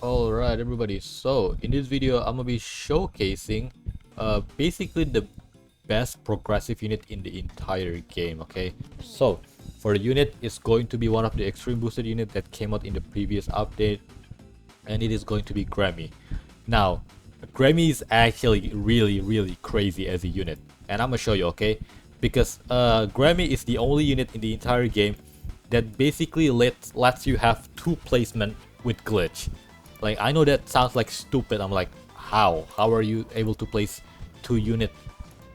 Alright everybody, so in this video I'm gonna be showcasing basically the best progressive unit in the entire game. Okay, so for the unit, it's going to be one of the extreme boosted unit that came out in the previous update, and it is going to be Grammy. Now Grammy is actually really crazy as a unit, and I'm gonna show you, okay, because Grammy is the only unit in the entire game that basically lets you have two placement with glitch. Like, I know that sounds like stupid. I'm like, how are you able to place two unit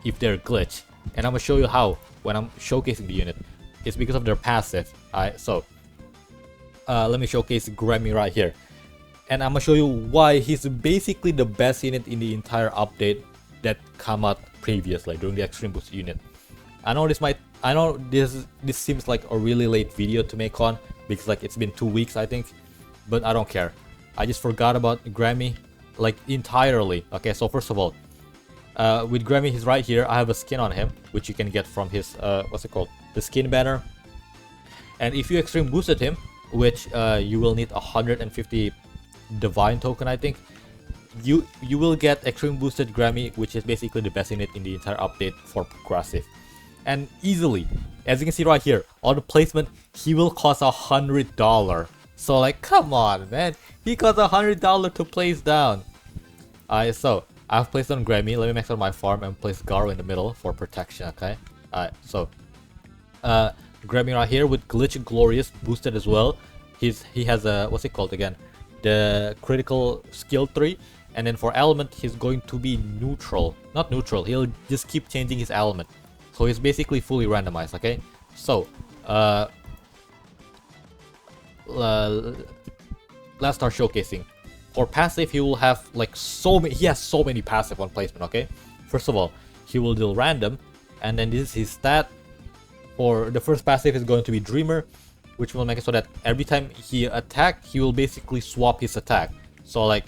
if they're glitch? And I'm gonna show you how when I'm showcasing the unit. It's because of their passive. Alright, so let me showcase Grammy right here, and I'm gonna show you why he's basically the best unit in the entire update that come out previously during the extreme boost unit. I know this seems like a really late video to make on, because like it's been 2 weeks I think, but I don't care. I just forgot about Grammy like entirely. Okay, so first of all, with Grammy, he's right here. I have a skin on him, which you can get from his what's it called, the skin banner. And if you extreme boosted him, which you will need 150 divine token, I think, you will get extreme boosted Grammy, which is basically the best unit in the entire update for progressive. And easily, as you can see right here, on the placement, he will cost $100. So like, come on, man, he costs $100 to place down. Alright, so I've placed on Grammy. Let me max out my farm and place Garo in the middle for protection. Okay. Alright, so Grammy right here with Glitch Glorious boosted as well. He has a, what's it called again, the critical skill 3. And then for element, he's going to be neutral. Not neutral, he'll just keep changing his element. So he's basically fully randomized. Okay, so let's start showcasing. For passive, he will have like he has so many passive on placement. Okay, first of all, he will deal random, and then this is his stat. For the first passive is going to be Dreamer, which will make it so that every time he attack, he will basically swap his attack. So like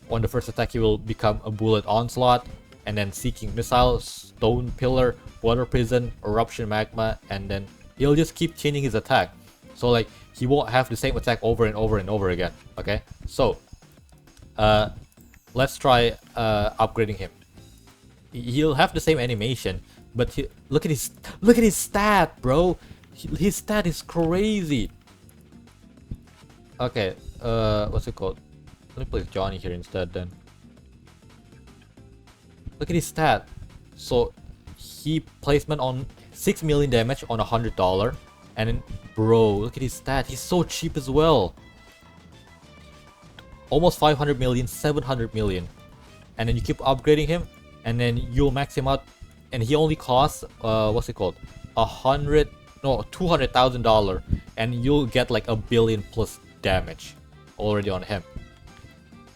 on the first attack, he will become a Bullet Onslaught, and then Seeking Missile, Stone Pillar, Water Prison, Eruption Magma, and then he'll just keep changing his attack. So like, he won't have the same attack over and over again. Okay, so let's try upgrading him. He'll have the same animation, but look at his stat, bro. His stat is crazy. Okay, what's it called? Let me place Johnny here instead then. Look at his stat. So he placement on 6 million damage on $100, and then bro, look at his stat. He's so cheap as well. Almost 500 million, 700 million. And then you keep upgrading him, and then you'll max him out, and he only costs what's it called, $200,000, and you'll get like 1 billion plus damage already on him.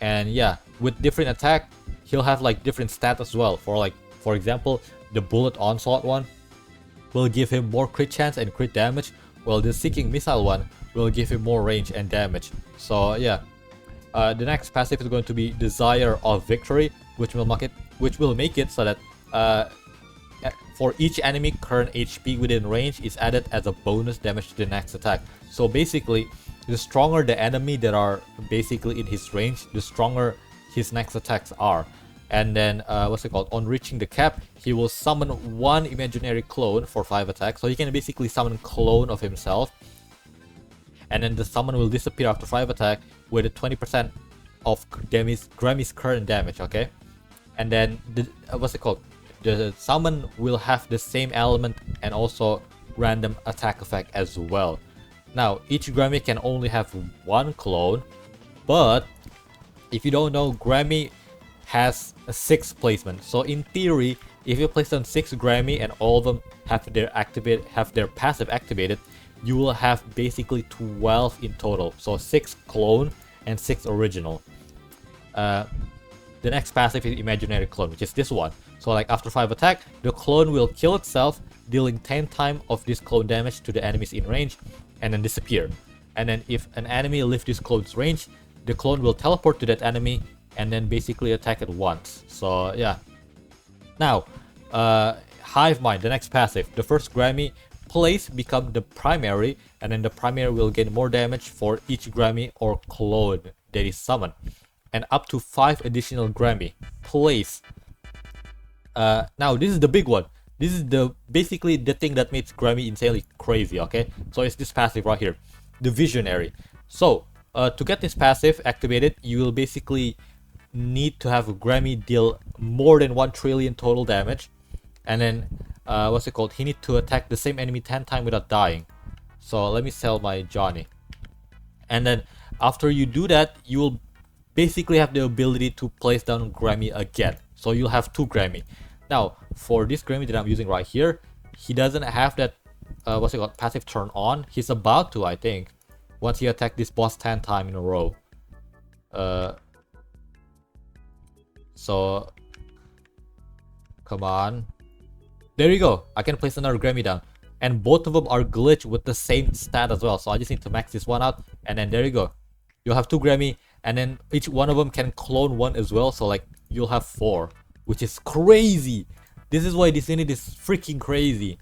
And yeah, with different attack, he'll have like different stats as well. For example, the Bullet Onslaught one will give him more crit chance and crit damage, while the Seeking Missile one will give him more range and damage. So yeah, the next passive is going to be Desire of Victory, which will make it so that for each enemy current HP within range is added as a bonus damage to the next attack. So basically, the stronger the enemy that are basically in his range, the stronger his next attacks are. And then what's it called, on reaching the cap, he will summon one imaginary clone for 5 attacks. So he can basically summon a clone of himself, and then the summon will disappear after 5 attack with a 20% of Grammy's current damage. Okay, and then what's it called, the summon will have the same element and also random attack effect as well. Now each Grammy can only have 1 clone, but if you don't know, Grammy has a 6 placement. So in theory, if you place on 6 Grammy and all of them have their passive activated, you will have basically 12 in total. So 6 clone and 6 original. The next passive is Imaginary Clone, which is this one. So like after 5 attack, the clone will kill itself, dealing 10 times of this clone damage to the enemies in range, and then disappear. And then if an enemy leaves this clone's range, the clone will teleport to that enemy and then basically attack it once. So yeah. Now, Hive Mind, the next passive. The first Grammy place become the primary, and then the primary will gain more damage for each Grammy or clone that is summoned, and up to 5 additional Grammy plays. Now this is the big one. This is the basically the thing that makes Grammy insanely crazy. Okay, so it's this passive right here, the Visionary. So to get this passive activated, you will basically need to have a Grammy deal more than 1 trillion total damage, and then what's it called? He need to attack the same enemy 10 times without dying. So let me sell my Johnny, and then after you do that, you will basically have the ability to place down Grammy again. So you'll have 2 Grammy. Now for this Grammy that I'm using right here, he doesn't have that what's it called, passive turn on. He's about to, I think, once he attack this boss 10 times in a row. So come on, there you go. I can place another Grammy down, and both of them are glitched with the same stat as well. So I just need to max this one out, and then there you go. You'll have 2 Grammy, and then each one of them can clone 1 as well. So like you'll have 4, which is crazy. This is why this unit is freaking crazy.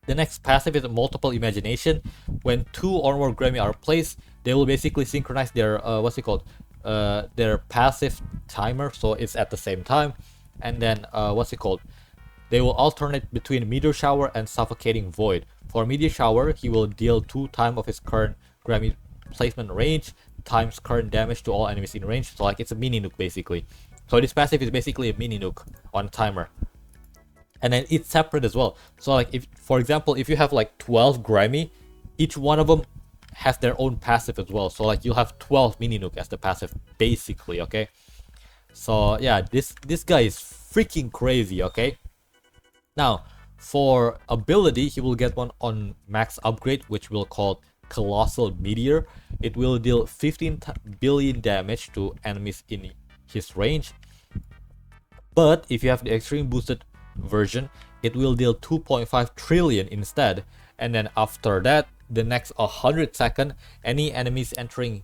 The next passive is multiple imagination. When 2 or more Grammy are placed, they will basically synchronize their what's it called, their passive timer, so it's at the same time. And then what's it called, they will alternate between Meteor Shower and Suffocating Void. For Meteor Shower, he will deal 2 times of his current Grammy placement range times current damage to all enemies in range. So like it's a mini nuke basically. So this passive is basically a mini nuke on a timer, and then it's separate as well. So like if, for example, if you have like 12 Grammy, each one of them has their own passive as well. So like you'll have 12 mini nuke as the passive basically. Okay, so yeah, this guy is freaking crazy. Okay, now for ability, he will get one on max upgrade, which we'll call Colossal Meteor. It will deal 15 billion damage to enemies in his range, but if you have the extreme boosted version, it will deal 2.5 trillion instead. And then after that, the next 100 seconds, any enemies entering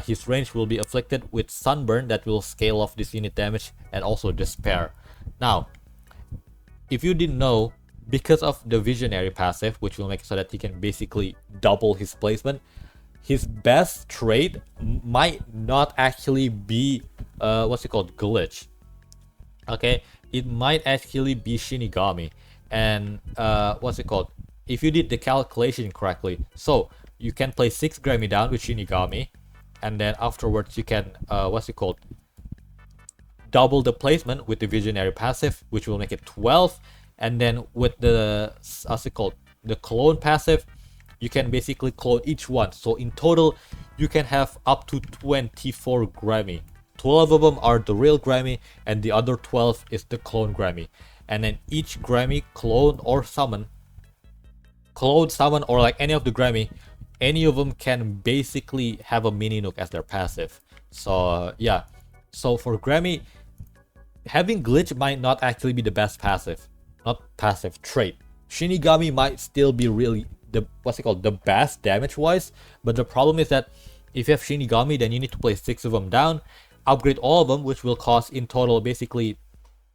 his range will be afflicted with sunburn that will scale off this unit damage, and also despair. Now if you didn't know, because of the Visionary passive, which will make it so that he can basically double his placement, his best trait might not actually be what's it called, glitch. Okay, it might actually be Shinigami. And what's it called, if you did the calculation correctly, so you can place 6 Grammy down with Shinigami, and then afterwards you can what's it called, double the placement with the Visionary passive, which will make it 12. And then with the what's it called, the clone passive, you can basically clone each one. So in total, you can have up to 24 Grammy. 12 of them are the real Grammy, and the other 12 is the clone Grammy. And then each Grammy clone or summon, or like any of the Grammy, any of them can basically have a mini nuke as their passive. So yeah, so for Grammy, having glitch might not actually be the best passive, not passive, trait. Shinigami might still be really the what's it called, the best damage wise, but the problem is that if you have Shinigami, then you need to place 6 of them down, upgrade all of them, which will cost in total basically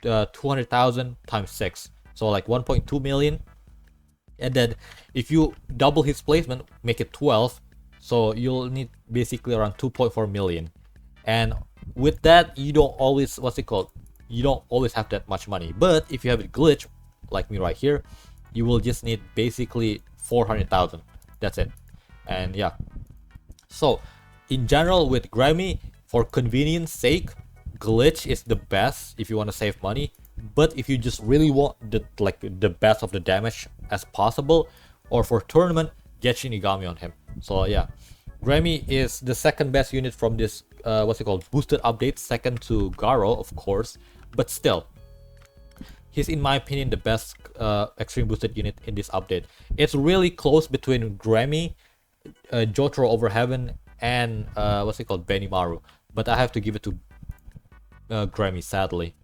200,000 times 6, so like 1.2 million. And then if you double his placement, make it 12, so you'll need basically around 2.4 million. And with that, you don't always what's it called, you don't always have that much money. But if you have it glitch like me right here, you will just need basically 400,000. That's it. And yeah, so in general with Grammy, for convenience sake, glitch is the best if you want to save money. But if you just really want the best of the damage as possible, or for tournament, get Shinigami on him. So yeah, Grammy is the second best unit from this what's it called, boosted update, second to Garo of course, but still he's in my opinion the best extreme boosted unit in this update. It's really close between Grammy, Jotaro Over Heaven, and what's it called, Benimaru, but I have to give it to Grammy sadly,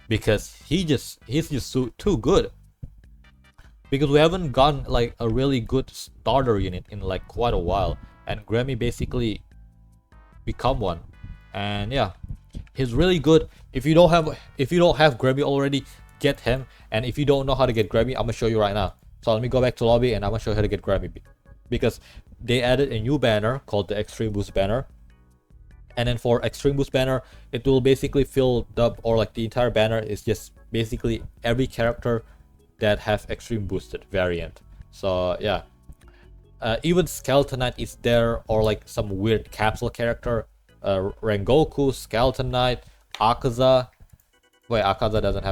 because he's just too good. Because we haven't gotten like a really good starter unit in like quite a while, and Grammy basically become one. And yeah, he's really good. If you don't have Grammy already, get him. And if you don't know how to get Grammy, I'm gonna show you right now. So let me go back to lobby and I'm gonna show you how to get Grammy, because they added a new banner called the Extreme Boost banner. And then for extreme boost banner, it will basically fill up, or like the entire banner is just basically every character that have extreme boosted variant. So yeah, even Skeleton Knight is there, or like some weird capsule character, Rengoku, Skeleton Knight, Akaza. Wait, Akaza doesn't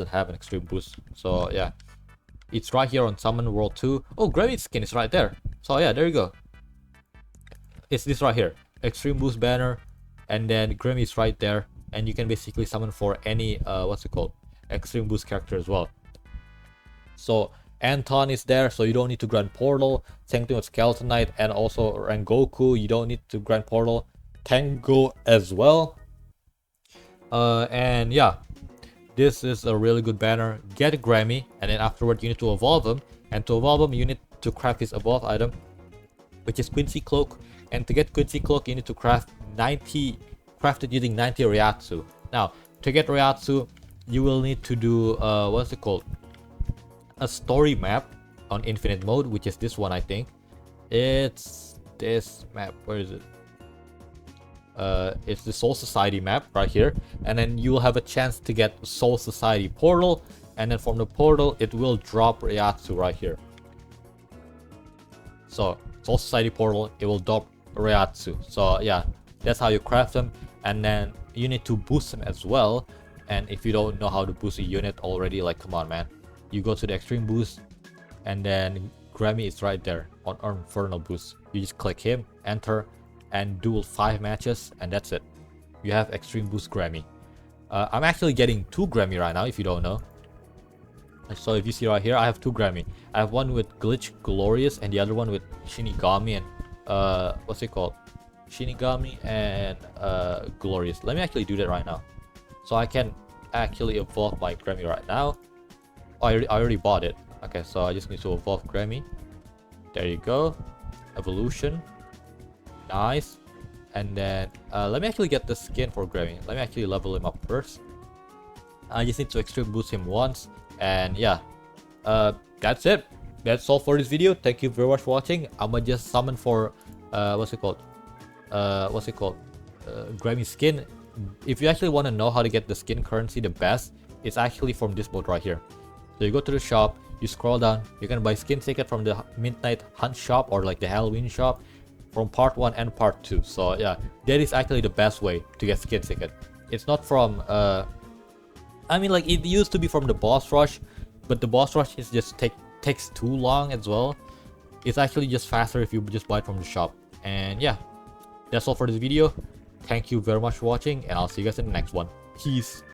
have an extreme boost. So yeah, it's right here on Summon World 2. Oh, Grammy skin is right there. So yeah, there you go. It's this right here, extreme boost banner, and then Grammy is right there, and you can basically summon for any what's it called, extreme boost character as well. So Anton is there, so you don't need to grant portal. Same thing with Skeleton Knight, and also Rengoku, you don't need to grant portal. Tango as well. And yeah, this is a really good banner. Get a Grammy, and then afterward you need to evolve him, and to evolve him you need to craft his evolve item, which is Quincy Cloak. And to get Quincy Cloak you need to craft it using 90 Ryatsu. Now to get Ryatsu you will need to do what's it called, a story map on infinite mode, which is this one. I think it's this map. Where is it? It's the Soul Society map right here, and then you will have a chance to get Soul Society portal, and then from the portal it will drop Ryatsu right here. So Soul Society portal, it will drop Ryatsu. So yeah, that's how you craft them, and then you need to boost them as well. And if you don't know how to boost a unit already, like, come on man, you go to the extreme boost, and then Grammy is right there on Infernal boost. You just click him, enter, and duel 5 matches, and that's it. You have extreme boost Grammy. I'm actually getting 2 Grammy right now, if you don't know. So if you see right here, I have 2 Grammy. I have one with Glitch Glorious and the other one with Shinigami and what's it called, Shinigami and Glorious. Let me actually do that right now, so I can actually evolve my Grammy right now. Oh, I already bought it. Okay, so I just need to evolve Grammy. There you go, evolution. Nice. And then let me actually get the skin for Grammy. Let me actually level him up first. I just need to extreme boost him once, and yeah, that's it. That's all for this video. Thank you very much for watching. I'ma just summon for what's it called, Grammy skin. If you actually want to know how to get the skin currency the best, it's actually from this mode right here. So you go to the shop, you scroll down, you can buy skin ticket from the Midnight Hunt shop, or like the Halloween shop, from part 1 and part 2. So yeah, that is actually the best way to get skin ticket. It's not from I mean, like, it used to be from the boss rush, but the boss rush is just takes too long as well. It's actually just faster if you just buy it from the shop. And yeah, that's all for this video. Thank you very much for watching, and I'll see you guys in the next one. Peace.